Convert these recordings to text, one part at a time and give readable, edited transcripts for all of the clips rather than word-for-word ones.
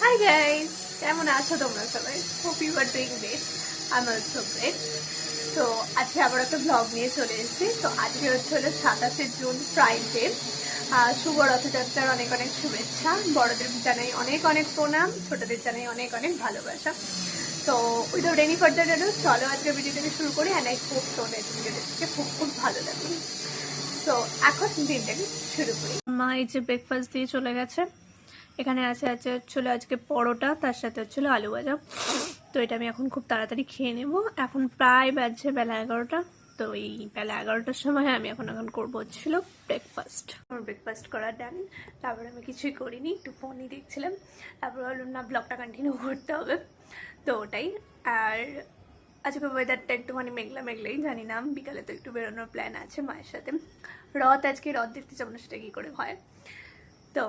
Hi guys, কেমন আছো তোমরা সবাই? Hope you are doing great. I am also great. তো আজকে আবার একটা ব্লগ নিয়ে চলে এসেছি। তো আজকে হলো 27শে জুন, ফ্রাইডে। শুভ রথযাত্রার অনেক অনেক শুভেচ্ছা। বড়দের জানাই অনেক অনেক প্রণাম, ছোটদের জানাই অনেক অনেক ভালোবাসা। তো উইদাউট এনি ফার্দার ডেটু চলো আজকে ভিডিওটাকে শুরু করি। অ্যান্ড আই হোপ তোমাদের ভিডিওটাকে খুব খুব ভালো লাগবে। তো এখন দিনটাকে শুরু করি। মা এই যে ব্রেকফাস্ট দিয়ে চলে গেছে। এখানে আছে আজকে পরোটা, তার সাথে হচ্ছিল আলু ভাজা। তো এটা আমি এখন খুব তাড়াতাড়ি খেয়ে নেব। এখন প্রায় বাজছে বেলা 11টা। তো এই বেলা 11টার সময় আমি এখন করবো হচ্ছিল ব্রেকফাস্ট। আমার ব্রেকফাস্ট করা ডান। তারপরে আমি কিছুই করিনি, একটু ফোনই দেখছিলাম। তারপরে বললাম না, ব্লগটা কন্টিনিউ করতে হবে। তো ওটাই। আর আজকে ওয়েদারটা একটুখানি মেঘলা মেঘলাই, জানি না বিকালে তো একটু বেরোনোর প্ল্যান আছে মায়ের সাথে। আজকে রথ দেখতে যাবো না, সেটা কি করে হয়। তো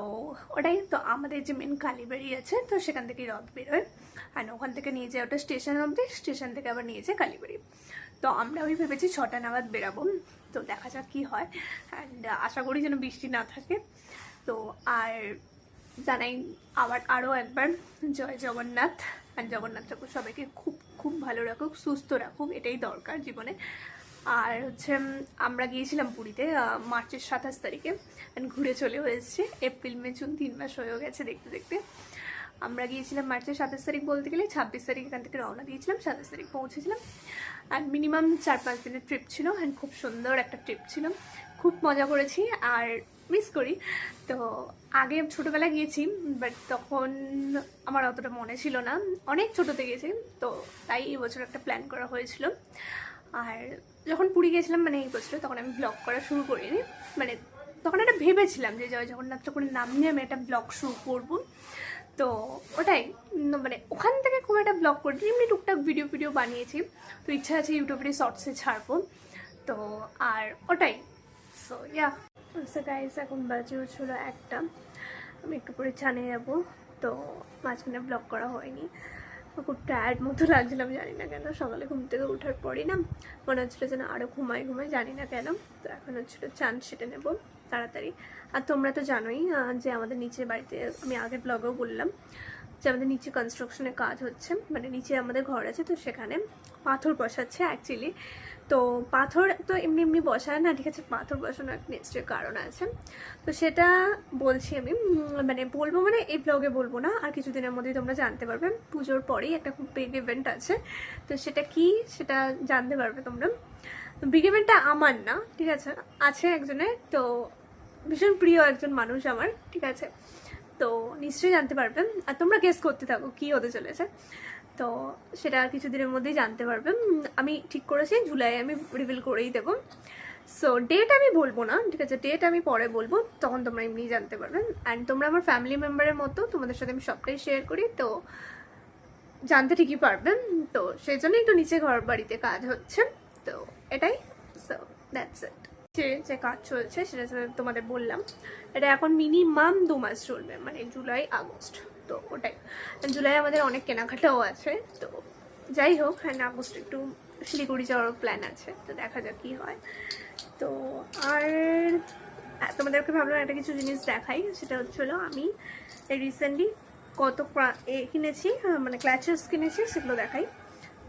ওটাই তো, আমাদের যে মেন কালীবাড়ি আছে, তো সেখান থেকেই রথ বেরোয়। আর ওখান থেকে নিয়ে যায় ওটা স্টেশন অবধি, স্টেশন থেকে আবার নিয়ে যায় কালীবাড়ি। তো আমরা ওই ভেবেছি 6টা নাগাদ বেরাবো। তো দেখা যাক কী হয়। অ্যান্ড আশা করি যেন বৃষ্টি না থাকে। তো আর জানাই আরও একবার জয় জগন্নাথ। আর জগন্নাথ ঠাকুর সবাইকে খুব খুব ভালো রাখুক, সুস্থ রাখুক, এটাই দরকার জীবনে। আর আমরা গিয়েছিলাম পুরীতে মার্চের 27 তারিখে। ঘুরে চলেও এসেছি। এপ্রিল মে জুন 3 মাস হয়েও গেছে দেখতে দেখতে। আমরা গিয়েছিলাম মার্চের 27 তারিখ, বলতে গেলে 26 তারিখ এখান থেকে রওনা দিয়েছিলাম, 27 তারিখ পৌঁছেছিলাম। আর মিনিমাম 4-5 দিনের ট্রিপ ছিল। অ্যান্ড খুব সুন্দর একটা ট্রিপ ছিল, খুব মজা করেছি আর মিস করি। তো আগে ছোটোবেলায় গিয়েছি, বাট তখন আমার অতটা মনে ছিল না, অনেক ছোটোতে গেছি। তো তাই এই বছর একটা প্ল্যান করা হয়েছিল। আর যখন পুরী গেছিলাম মানে এই বছর, তখন আমি ব্লগ করা শুরু করিনি। মানে তখন একটা ভেবেছিলাম যে জয় জগন্নাথ ঠাকুরের নাম নিয়ে আমি একটা ব্লগ শুরু করবো। তো ওটাই, মানে ওখান থেকে খুব একটা ব্লগ করিনি, এমনি টুকটাক ভিডিও বানিয়েছি। তো ইচ্ছা আছে ইউটিউবে শর্টসে ছাড়বো। তো আর ওটাই। সো ইয়া গাইস, এখন বাজে হচ্ছিল 1টা। আমি একটু পরে চানে যাবো। তো মাঝখানে ব্লগ করা হয়নি, খুব টায়ার্ড মতো লাগছিলাম, জানি না কেন। সকালে ঘুম থেকে ওঠার পরই না মনে হচ্ছিলো যেন আরও ঘুমাই, জানি না কেন। তো এখন হচ্ছিলো চান সেটে নেব তাড়াতাড়ি। আর তোমরা তো জানোই যে আমাদের নিচের বাড়িতে, আমি আগের ব্লগেও বললাম যে আমাদের নিচে কনস্ট্রাকশনের কাজ হচ্ছে, মানে নিচে আমাদের ঘর আছে, তো সেখানে পাথর বসাচ্ছে অ্যাকচুয়ালি। তো পাথর তো এমনি এমনি বসায় না, ঠিক আছে, পাথর বসানোর একটা নিশ্চয়ই কারণ আছে। তো সেটা বলছি আমি, মানে বলবো, মানে এই ব্লগে বলবো না, আর কিছুদিনের মধ্যেই তোমরা জানতে পারবে। পুজোর পরেই একটা খুব বিগ ইভেন্ট আছে, তো সেটা কি সেটা জানতে পারবে তোমরা। বিগ ইভেন্টটা আমার না, ঠিক আছে, আছে একজনের। তো ভীষণ প্রিয় একজন মানুষ আমার, ঠিক আছে। তো নিশ্চয়ই জানতে পারবেন, আর তোমরা গেস করতে থাকো কি হতে চলেছে। তো সেটা কিছুদিনের মধ্যেই জানতে পারবেন। আমি ঠিক করেছি জুলাই আমি রিভিল করেই দেবো। সো ডেট আমি বলবো না, ঠিক আছে, ডেট আমি পরে বলবো, তখন তোমরা এমনি জানতে পারবেন। অ্যান্ড তোমরা আমার ফ্যামিলি মেম্বারের মতো, তোমাদের সাথে আমি সবটাই শেয়ার করি, তো জানতে ঠিকই পারবেন। তো সেই জন্য একটু নিচে ঘর বাড়িতে কাজ হচ্ছে, তো এটাই। So that's it. যে কাজ চলছে সেটা তোমাদের বললাম। এটা এখন মিনিমাম 2 মাস চলবে, মানে জুলাই আগস্ট। তো ওটাই, জুলাই আমাদের অনেক কেনাকাটাও আছে। তো যাই হোক, হ্যাঁ, আগস্ট একটু শিলিগুড়ি যাওয়ার প্ল্যান আছে, তো দেখা যাক কি হয়। তো আর তোমাদেরকে ভাবলাম একটা কিছু জিনিস দেখাই, সেটা হচ্ছিলো আমি রিসেন্টলি কত কিনেছি, মানে ক্ল্যাচেস কিনেছি, সেগুলো দেখাই।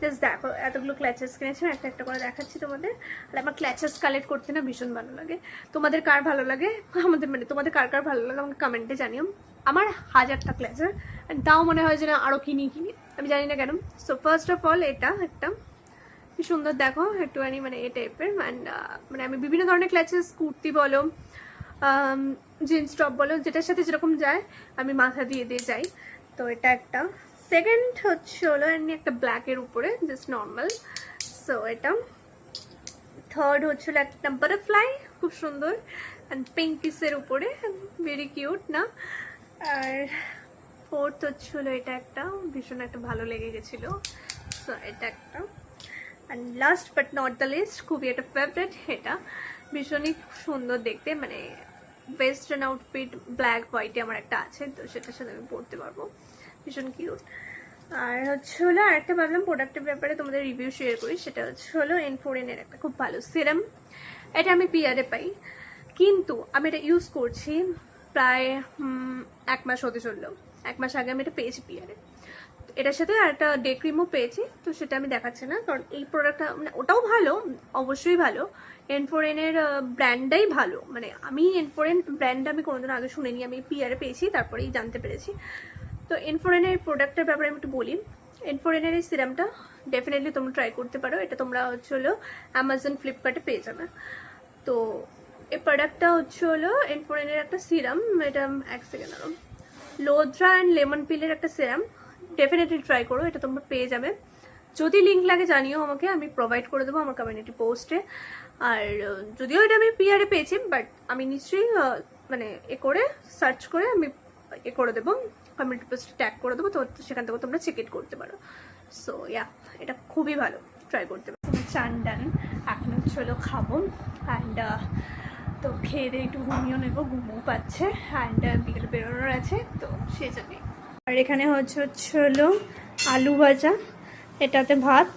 জাস্ট দেখো, এতগুলো ক্ল্যাচেস কিনেছি, একটা একটা করে দেখাচ্ছি তোমাদের। আর আমার ক্ল্যাচেস কালেক্ট করতে না ভীষণ ভালো লাগে। তোমাদের কার ভালো লাগে, মানে তোমাদের কার কার ভালো লাগে আমাকে কমেন্টে জানিও। আমার 1000টা ক্ল্যাচার, তাও মনে হয় যে না আরও কিনি, আমি জানি না কেন। সো ফার্স্ট অফ অল এটা একটা কি সুন্দর, দেখো একটুখানি, মানে এই টাইপের। অ্যান্ড মানে আমি বিভিন্ন ধরনের ক্ল্যাচেস, কুর্তি বলো, জিন্স টপ বলো, যেটার সাথে যেরকম যায় আমি মাথা দিয়ে যাই। তো এটা একটা। সেকেন্ড হলো এমনি একটা ব্ল্যাকের উপরে, জাস্ট নর্মাল। সো এটা। থার্ড হচ্ছিল একটা বাটারফ্লাই, খুব সুন্দর, অ্যান্ড পিঙ্কিসের উপরে, ভেরি কিউট না। আর ফোর্থ হচ্ছিল এটা একটা, ভীষণ একটা ভালো লেগে গেছিলো। সো এটা একটা। And last but not the least, খুবই একটা ফেভারিট, এটা ভীষণই সুন্দর দেখতে, মানে ওয়েস্টার্ন আউটফিট ব্ল্যাক হোয়াইটে আমার একটা আছে, তো সেটার সাথে আমি পরতে পারবো, ভীষণ কিউট। আর হলো আর একটা ভাবলাম প্রোডাক্টের ব্যাপারে তোমাদের রিভিউ শেয়ার করি, সেটা হলো N4N এর একটা খুব ভালো সিরাম। এটা আমি পিয়ারে পাই, কিন্তু আমি এটা ইউজ করছি প্রায় 1 মাস হতে চললো। 1 মাস আগে আমি এটা পেয়েছি পিয়ারে। এটার সাথে আর একটা ডে ক্রিমও পেয়েছি, তো সেটা আমি দেখাচ্ছি না, কারণ এই প্রোডাক্টটা মানে ওটাও ভালো, অবশ্যই ভালো। N4N এর ব্র্যান্ডটাই ভালো, মানে আমি N4N ব্র্যান্ড আমি কোনোদিন আগে শুনিনি, আমি পিয়ারে পেয়েছি তারপরেই জানতে পেরেছি। তো N4N এর প্রোডাক্টের ব্যাপারে আমি একটু বলি। N4N এর এই সিরামটা ডেফিনেটলি তোমরা ট্রাই করতে পারো। এটা তোমরা হলো অ্যামাজন, ফ্লিপকার্টে পেয়ে যাবে। তো এই প্রোডাক্টটা হলো N4N এর একটা সিরাম, এটা 1 সেকেন্ড আরো, লোদ্রা অ্যান্ড লেমন পিলের একটা সিরাম। ডেফিনেটলি ট্রাই করো, এটা তোমরা পেয়ে যাবে। যদি লিঙ্ক লাগে জানিও আমাকে, আমি প্রোভাইড করে দেবো আমার কমিউনিটি পোস্টে। আর যদিও এটা আমি পিআরে পেয়েছি, বাট আমি নিশ্চয়ই মানে করে সার্চ করে আমি করে দেবো, কমিউনিটি পোস্টে ট্যাগ করে দেবো, তো সেখান থেকে তোমরা চেক ইট করতে পারো। সো ইয়া, এটা খুবই ভালো, ট্রাই করতে পারো। চান ডান, এখন হলো খাবো। অ্যান্ড তো খেয়ে দিয়ে একটু ঘুমিয়েও নেবো, ঘুমও পাচ্ছে। অ্যান্ড বিকেলে বেরোনোর আছে, তো সে যাবে। আর এখানে হলো আলু ভাজা, এটাতে ভাত,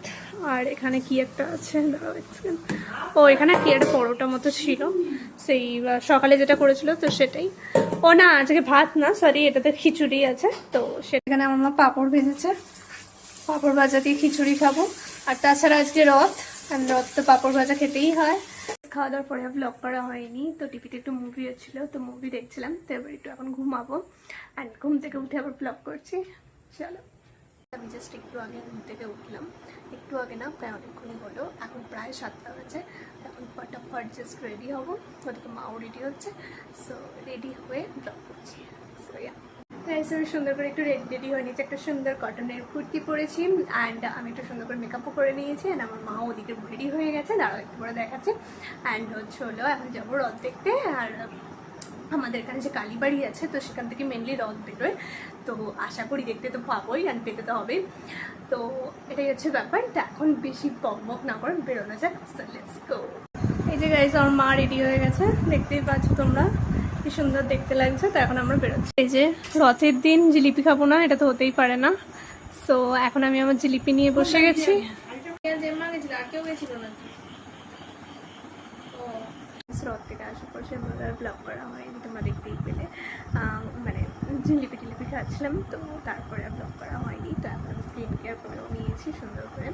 আর এখানে কি একটা আছে, ও এখানে কি একটা পরোটা মতো ছিল, সেই সকালে যেটা করেছিল, তো সেটাই। ও না, আজকে ভাত না, সরি, এটাতে খিচুড়ি আছে। তো সেখানে আমার মা পাঁপড় ভেজেছে, পাঁপড় ভাজা দিয়ে খিচুড়ি খাবো। আর তাছাড়া আজকে রথ, রথ তো পাঁপড় ভাজা খেতেই হয়। খাওয়া দাওয়ার পরে ব্লগ করা হয়নি, তো টিভিতে একটু মুভি হচ্ছিল, তো মুভি দেখছিলাম। তো এবার একটু এখন ঘুমাবো, অ্যান্ড ঘুম থেকে উঠে আবার ব্লগ করছি। চলো, আমি জাস্ট একটু আগে ঘুম থেকে উঠলাম, একটু আগে না, প্রায় অনেকক্ষণই হলো, এখন প্রায় 7টা বাজে। এখন ফটাফট জাস্ট রেডি হবো, ওদিকে মাও রেডি হচ্ছে। সো রেডি হয়ে ব্লগ করছি। সো ইয়া, আমি সুন্দর করে একটু রেডি হয়ে নিয়েছি, একটা সুন্দর কটনের কুর্তি পরেছি, অ্যান্ড আমি একটু সুন্দর করে মেকআপও করে নিয়েছি। অ্যান্ড আমার মা ওদিকে রেডি হয়ে গেছে, দাঁড়াও একটু করে দেখাচ্ছে। অ্যান্ড হলো এখন যাবো রথ দেখতে। আর আমাদের এখানে যে কালীবাড়ি আছে, তো সেখান থেকে মেনলি রথ বেরোয়, তো আশা করি দেখতে তো পাবোই, অ্যান্ড পেতে তো হবেই। তো এটাই হচ্ছে ব্যাপার। তো এখন বেশি বকবক না করে বেরোনো যাক, সো লেটস গো। এই যে গাইস, আমার মা রেডি হয়ে গেছে, দেখতেই পাচ্ছ তোমরা কি সুন্দর দেখতে লাগছে। তো এখন আমরা বেরোচ্ছি। এই যে রথের দিন জিলিপি খাবো না, এটা তো হতেই পারে না। সো এখন আমি আমার জিলিপি নিয়ে বসে গেছি। রথ থেকে আসার পর সে ব্লগ করা হয়নি, তোমরা দেখতেই পেলে। মানে জিলিপি টিলিপি খাচ্ছিলাম, তো তারপরে ব্লগ করা হয়নি। তো এখন আমি স্কিন কেয়ার করেও নিয়েছি সুন্দর করে।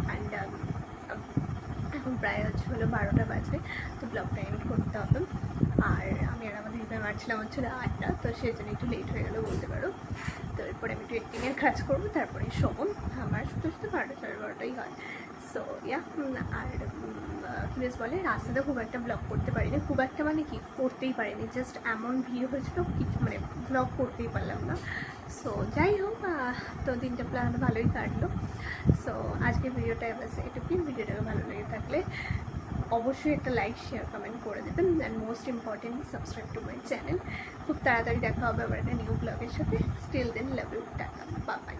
অ্যান্ড এখন প্রায় হলো 12টা বাজে, তো ব্লগটা এন্ড করতে হবে। আর আমি আর আমাদের দিদিভাই মারছিলাম 8টা, তো সেই জন্য একটু লেট হয়ে গেলো বলতে পারো। তো এরপরে আমি একটু এডিটিংয়ের কাজ করবো, তারপরে শোবো। আমার শুধু 12টা 12:30টাই হয়। সো ইয়া, আর প্লিজ বলে রাস্তাতে খুব একটা ব্লগ করতে পারিনি, খুব একটা মানে কি করতেই পারিনি, জাস্ট এমন ভিড় হয়েছিল কিছু মানে ব্লগ করতেই পারলাম না। সো যাই হোক, তো দিনটা প্ল্যান ভালোই কাটলো। সো আজকে ভিডিওটা এবার এটুকুই। ভিডিওটাকে ভালো লেগে থাকলে অবশ্যই একটা লাইক, শেয়ার, কমেন্ট করে দেবেন। And most important, subscribe to my channel. খুব তাড়াতাড়ি দেখা হবে আবার একটা নিউ ব্লগের সাথে। Still then, love you, tata, bye by.